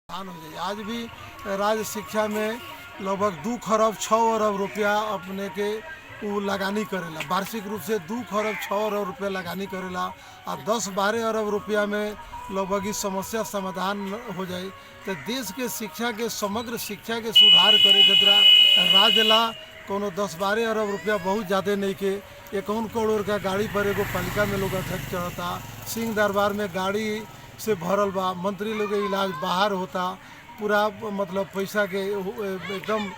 हो जाए। आज भी राज्य शिक्षा में लगभग 2 खरब 6 अरब रुपया अपने के वो लगानी करेला। वार्षिक रूप से 2 खरब 6 अरब रुपया लगानी करेला और 10-12 अरब रुपया में लगभग इस समस्या समाधान हो जाए। तो देश के शिक्षा के समग्र शिक्षा के सुधार करे खातिर राज्य ला कोनो 10-12 अरब रुपया बहुत ज़्यादा नहीं के 51 करोड़ का गाड़ी पर एगो पालिका में लोग अध्यक्ष चढ़ता। सिंह दरबार में गाड़ी से भरल बा, मंत्री लोग के इलाज बाहर होता, पूरा मतलब पैसा के एकदम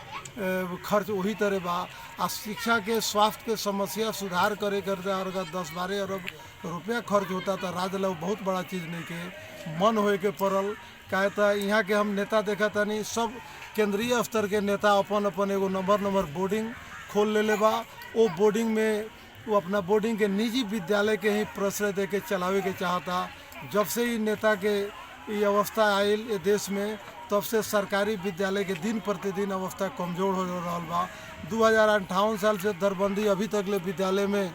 खर्च वही तरह बा। आ शिक्षा के स्वास्थ्य के समस्या सुधार करे करते अगर 10-12 अरब रुपया खर्च होता तो राज्य ला बहुत बड़ा चीज़ नहीं के मन होए के पड़ल। काहे तो यहाँ के हम नेता देखा तनी सब केंद्रीय स्तर के नेता अपन अपन एगो नंबर बोर्डिंग खोल ले बा। वो बोर्डिंग में वो अपना बोर्डिंग के निजी विद्यालय के ही प्रश्रय दे के चलावे के चाहता। जब से ही नेता के ये अवस्था आयल ये देश में तब से सरकारी विद्यालय के दिन प्रतिदिन अवस्था कमज़ोर हो रहा बा। 2058 साल से दरबंदी अभी तक ले विद्यालय में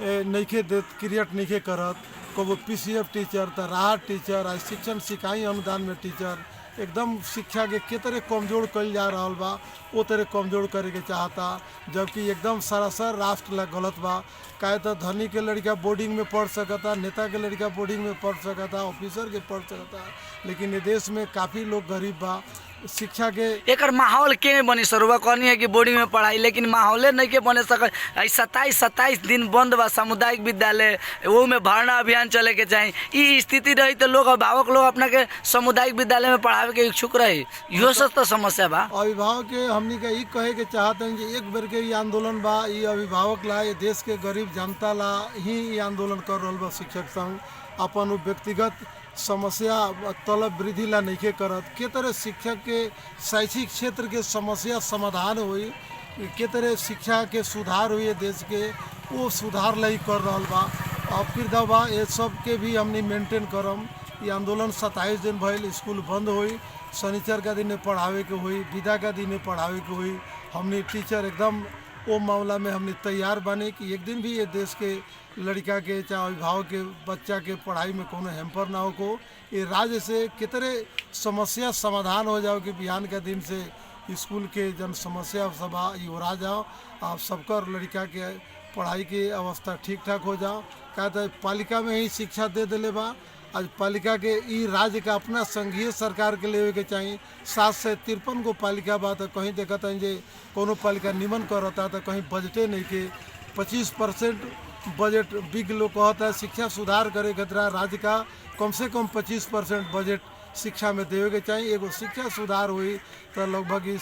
नइखे देत, क्रिएट नइखे करत। कबो पीसीएफ टीचर तो राहत टीचर आ शिक्षण सिकाई अनुदान में टीचर एकदम शिक्षा के तरह कमज़ोर कल जा रहा बा वो तरह कमज़ोर करे के चाहता। जबकि एकदम सरासर राष्ट्र ला गलत बा। काहे तो धनी के लड़का बोर्डिंग में पढ़ सकता, नेता के लड़का बोर्डिंग में पढ़ सकता, ऑफिसर के पढ़ सकता, लेकिन ये देश में काफ़ी लोग गरीब बा। शिक्षा के एकर माहौल के बनी सरुआ कहनी है कि बोर्डिंग में पढ़ाई, लेकिन माहौले नहीं के बने सक। 27 दिन बंद बा सामुदायिक विद्यालय, वो में भरना अभियान चले के चाहिए। ई स्थिति रही तो लोग अभिभावक लोग अपना के सामुदायिक विद्यालय में पढ़ावे के इच्छुक रही। यो सब तो समस्या बा। अभिभावक के हमनी के ई कहे के चाहते हैं कि एक बेर के ये आंदोलन बा, ये अभिभावक ला, ये देश के गरीब जनता ला ही ये आंदोलन कर रहा बा। शिक्षक संघ अपन व्यक्तिगत समस्या तलब वृद्धि ला नहीं करत। के तरह शिक्षक के शैक्षिक क्षेत्र के समस्या समाधान हुई, के तरह शिक्षा के सुधार हुई देश के, वो सुधार ला ही कर रहा बा। अब फिर दबा ये सब के भी हमने मेंटेन करम। ये आंदोलन 27 दिन भइल, स्कूल बंद हुई, शनिचर का दिन पढ़ावे के हुई, विदा का दिन पढ़ावे के हुई। हमने टीचर एकदम वो मामला में हमने तैयार बने कि एक दिन भी ये देश के लड़का के चाहे अभिभावक के बच्चा के पढ़ाई में कोनो हेम्पर ना हो को। ये राज्य से कितने समस्या समाधान हो जाओ कि बिहान के दिन से स्कूल के जन समस्या सब ये हो रहा जाओ, आप सबकर लड़का के पढ़ाई की अवस्था ठीक ठाक हो जाओ। कहते पालिका में ही शिक्षा दे दिले बा। आज पालिका के ई राज्य का अपना संघीय सरकार के लेवे के चाहिए। 753 गो पालिका बा तो कहीं देखता है जे कोनो पालिका निमन करता तो कहीं बजटे नहीं के। 25% बजट बिग लोग कहता है शिक्षा सुधार करे खतरा राज्य का कम से कम 25% बजट शिक्षा में देवे के चाहिए। एगो शिक्षा सुधार हुई तो लगभग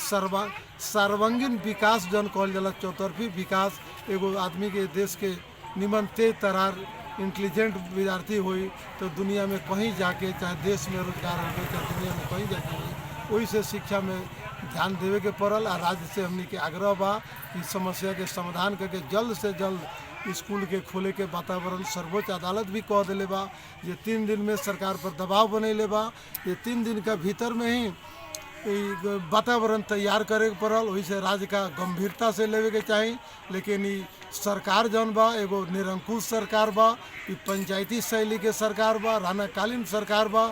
सर्वांगीण विकास जन कहल जाला, चौतरफी विकास। एगो आदमी के देश के निमन तेज तरार इंटेलिजेंट विद्यार्थी हुई तो दुनिया में कहीं जाके चाहे देश में रोजगार हो चाहे दुनिया में कहीं जाके हुई। वही से शिक्षा में ध्यान देवे के पड़ल। और राज्य से हमने के आग्रह बा कि समस्या के समाधान करके जल्द से जल्द स्कूल के खोले के वातावरण सर्वोच्च अदालत भी कह दिले बा। ये 3 दिन में सरकार पर दबाव बनैले बा। ये 3 दिन का भीतर में ही वातावरण तैयार करे के पड़ल। वही से राज्य का गंभीरता से लेवे के चाहिए। लेकिन ये सरकार जौन बा एगो निरंकुश सरकार बा, ये पंचायती शैली के सरकार बा, राणाकालीन सरकार बा।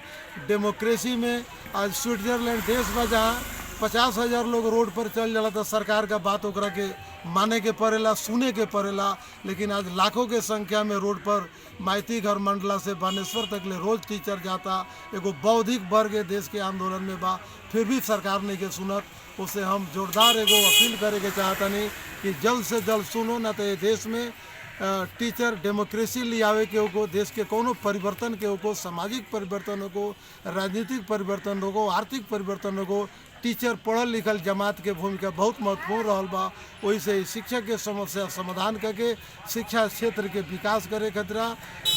डेमोक्रेसी में आज स्विट्जरलैंड देश बा जहाँ 50,000 लोग रोड पर चल जाला तो सरकार का बात ओकरा के माने के पड़ेला, सुने के पड़ेला। लेकिन आज लाखों के संख्या में रोड पर माइती घर मंडला से बानेश्वर तक ले रोज टीचर जाता। एगो बौद्धिक वर्ग देश के आंदोलन में बा, फिर भी सरकार नहीं के सुनत। उसे हम जोरदार एगो अपील करे के चाहतनी कि जल्द से जल्द सुनो, ना तो ये देश में टीचर डेमोक्रेसी ले आवे के हो, देश के कोनो परिवर्तन के हो, सामाजिक परिवर्तन हो, राजनीतिक परिवर्तन हो, आर्थिक परिवर्तन हो। टीचर पढ़ल लिखल जमात के भूमिका बहुत महत्वपूर्ण रहल बा। वही से शिक्षक के समस्या समाधान करके शिक्षा क्षेत्र के विकास करे खतरा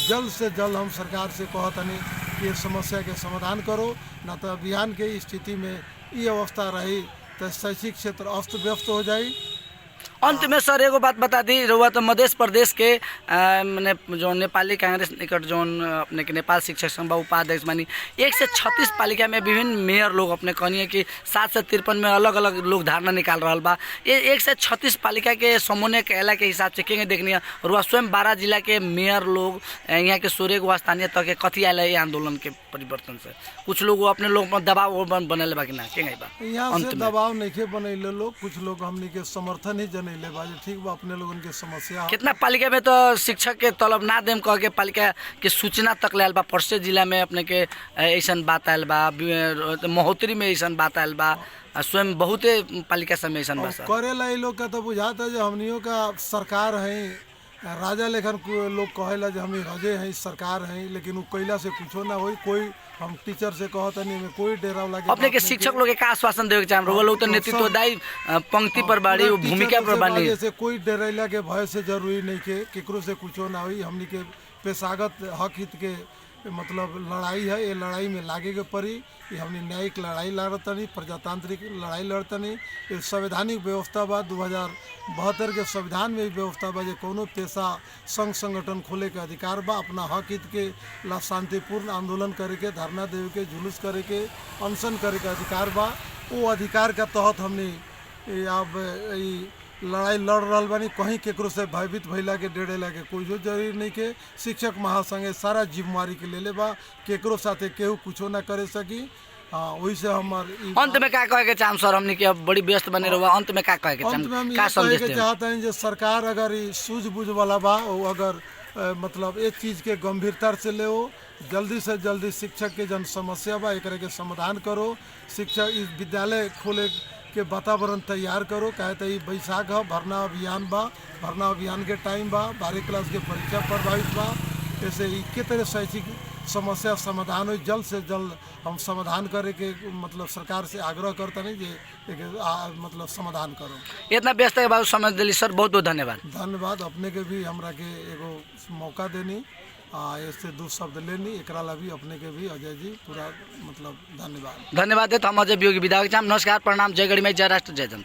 जल्द से जल्द हम सरकार से कहतनी कि ये समस्या के समाधान करो, ना तो अभियान के स्थिति में ये अवस्था रही तो शैक्षिक क्षेत्र अस्त व्यस्त हो जाए। अंत में सर एगो बात बता दी, रउआ तो मध्य प्रदेश के मने जो नेपाली कांग्रेस निकट जो अपने के नेपाल शिक्षक संघ उपाध्यक्ष मानी 1 से 36 पालिका में विभिन्न मेयर लोग अपने कहनी कि 7 से 53 में अलग अलग लोग धारणा निकाल रहा बा। ये 1 से 36 पालिका के समन्वय कहला के हिसाब से केंगे देखनी है और स्वयं 12 जिला के मेयर लोग यहाँ के 16 गो स्थानीय तक के कथी आयल है आंदोलन के परिवर्तन से? कुछ लोग अपने लोग पर दबाव बनल बा कि ना केंगे बा? यहाँ से दबाव नहीं बनैले लोग, कुछ लोग हमनी के समर्थन ही जनैले बा जे ठीक बा अपने लोगन के समस्या। कितना पालिका में तो शिक्षक के तलब ना देम कह के पालिका के सूचना तक लायल बा। परसे जिला में अपने के ऐसा बात आयल बा, महोत्तरी में ऐसा बात आयल बा, स्वयं बहुते पालिका सब में ऐसा बा। करेला ये लोग का तो बुझाता है हमनियों का सरकार है, राजा लेखन लोग कहेला जो हम रजे हैं सरकार हैं, लेकिन वो कैला से कुछो ना होई। कोई हम टीचर से कहता नहीं, कोई डेरा लगे अपने के शिक्षक लोग के आश्वासन देवे के चाह रहे लोग तो नेतृत्वदायी पंक्ति पर बाड़ी, भूमिका पर बाड़ी। जैसे कोई डेरेला के भय से जरूरी नहीं के केकरो से कुछो ना होई। हमनी के पेशागत हक हित के मतलब लड़ाई है, ये लड़ाई में लागे के पड़ी। ये हमने न्यायिक लड़ाई लड़तनी, प्रजातांत्रिक लड़ाई लड़तनी। ये संवैधानिक व्यवस्था बा, 2072 के संविधान में भी व्यवस्था बा जे कोनो पेशा संघ संगठन खोले के अधिकार बा। अपना हक हित के ला शांतिपूर्ण आंदोलन करे के, धरना देवे के, जुलूस करे के, अनशन करे के अधिकार बा। वो अधिकार के तहत हमने अब लड़ाई लड़ रहा बानी। कहीं केकरो से भयभीत भैला के डेढ़ेला के कोई जो जरूरी नहीं के। शिक्षक महासंघ सारा जिम्मेवारी के ले ले बा, केकरो साथे केहू कुछो ना करे सकी। वही से हमार अंत में का कहे के चाहम सर, हमनी के अब बड़ी व्यस्त बने रहो, अंत में का कहे के चाहम, का संदेश दें? चाहते हैं जो सरकार अगर सूझबूझ वाला बा, वो अगर मतलब एक चीज़ के गंभीरता से ले, जल्दी से जल्दी शिक्षक के जन समस्या बा एक के समाधान करो। शिक्षक इस विद्यालय खोले के वातावरण तैयार करो। कहे तो बैसाख है, भरना अभियान बा, भरना अभियान के टाइम बा, 12 क्लास के परीक्षा प्रभावित बा। ऐसे के तरह शैक्षिक समस्या समाधान हो, जल्द से जल्द हम समाधान करे के मतलब सरकार से आग्रह करता नहीं जे मतलब समाधान करो। इतना व्यस्त के बाद समय दिली सर, बहुत बहुत धन्यवाद। धन्यवाद अपने के भी हमरा के एगो मौका देनी, ऐसे 2 शब्द लेनी, एकरा ला भी अपने के भी अजय जी पूरा मतलब धन्यवाद। धन्यवाद है तो हम अजय वियोगी विदा के चाहम। नमस्कार, प्रणाम, जय गढ़ी, जय राष्ट्र, जय जनता।